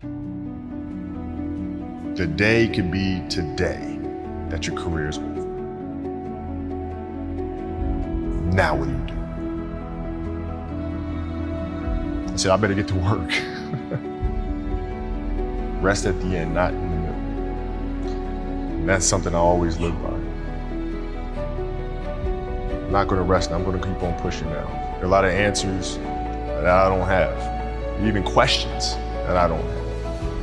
The day could be today that your career is over. Now what do you do? I said, I better get to work. Rest at the end, not in the middle. And that's something I always live by. I'm not gonna rest, I'm gonna keep on pushing now. There are a lot of answers that I don't have, even questions that I don't have.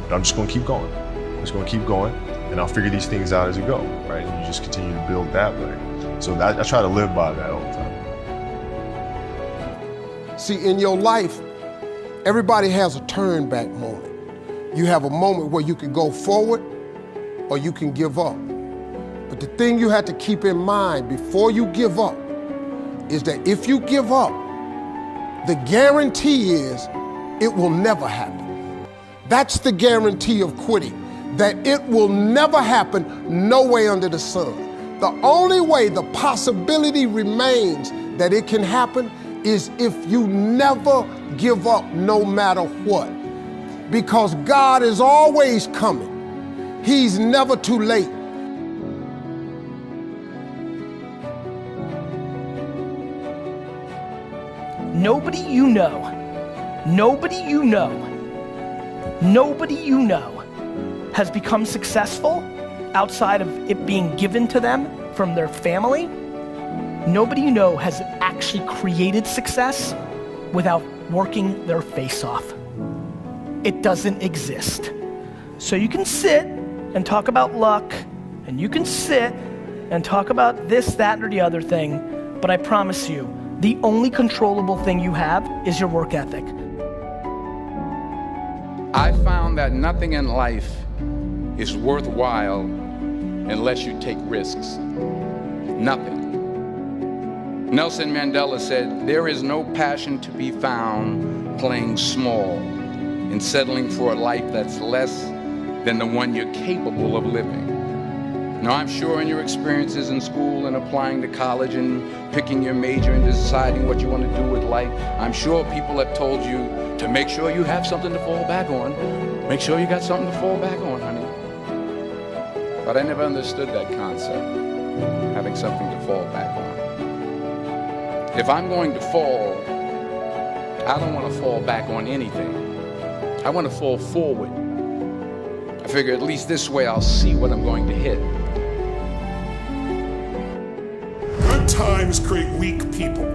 But I'm just gonna keep going. I'm just gonna keep going, and I'll figure these things out as we go, right? And you just continue to build that way. So I try to live by that all the time. See, in your life, everybody has a turn back moment. You have a moment where you can go forward or you can give up. But the thing you have to keep in mind before you give up is that if you give up, the guarantee is it will never happen. That's the guarantee of quitting, that it will never happen, no way under the sun. The only way the possibility remains that it can happen is if you never give up no matter what. Because God is always coming. He's never too late. Nobody you know has become successful outside of it being given to them from their family. Nobody you know has actually created success without working their face off. It doesn't exist. So you can sit and talk about luck, and you can sit and talk about this, that, or the other thing, but I promise you, the only controllable thing you have is your work ethic. I found that nothing in life is worthwhile unless you take risks. Nothing. Nelson Mandela said, "There is no passion to be found playing small and settling for a life that's less than the one you're capable of living." Now, I'm sure in your experiences in school and applying to college and picking your major and deciding what you want to do with life, I'm sure people have told you to make sure you have something to fall back on. Make sure you got something to fall back on, honey. But I never understood that concept, having something to fall back on. If I'm going to fall, I don't want to fall back on anything. I want to fall forward. I figure at least this way I'll see what I'm going to hit. Good times create weak people.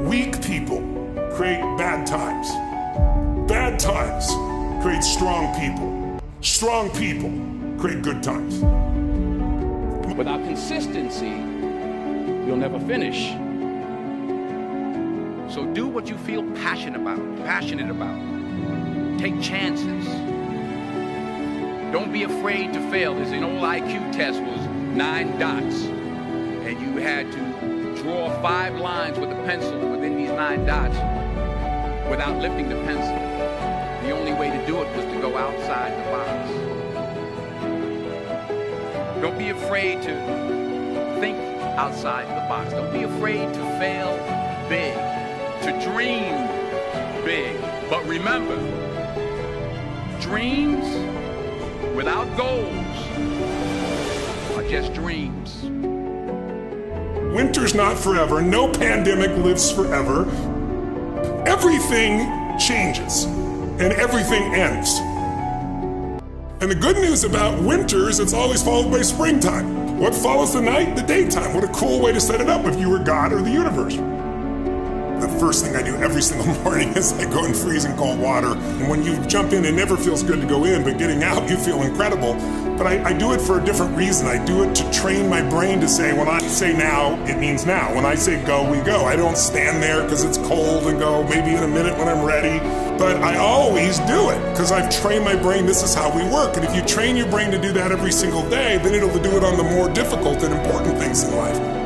Weak people create bad times. Bad times create strong people. Strong people create good times. Without consistency, you'll never finish. So do what you feel passionate about. Take chances. Don't be afraid to fail. There's an old IQ test was 9 dots, and you had to draw 5 lines with a pencil within these 9 dots without lifting the pencil. The only way to do it was to go outside the box. Don't be afraid to think outside the box. Don't be afraid to fail big, to dream big. But remember, dreams without goals are just dreams. Winter's not forever. No pandemic lives forever. Everything changes and everything ends. And the good news about winter is it's always followed by springtime. What follows the night? The daytime. What a cool way to set it up if you were God or the universe. The first thing I do every single morning is I go in freezing cold water. And when you jump in, it never feels good to go in, but getting out, you feel incredible. But I do it for a different reason. I do it to train my brain to say, when I say now, it means now. When I say go, we go. I don't stand there because it's cold and go, maybe in a minute when I'm ready. But I always do it because I've trained my brain, this is how we work. And if you train your brain to do that every single day, then it'll do it on the more difficult and important things in life.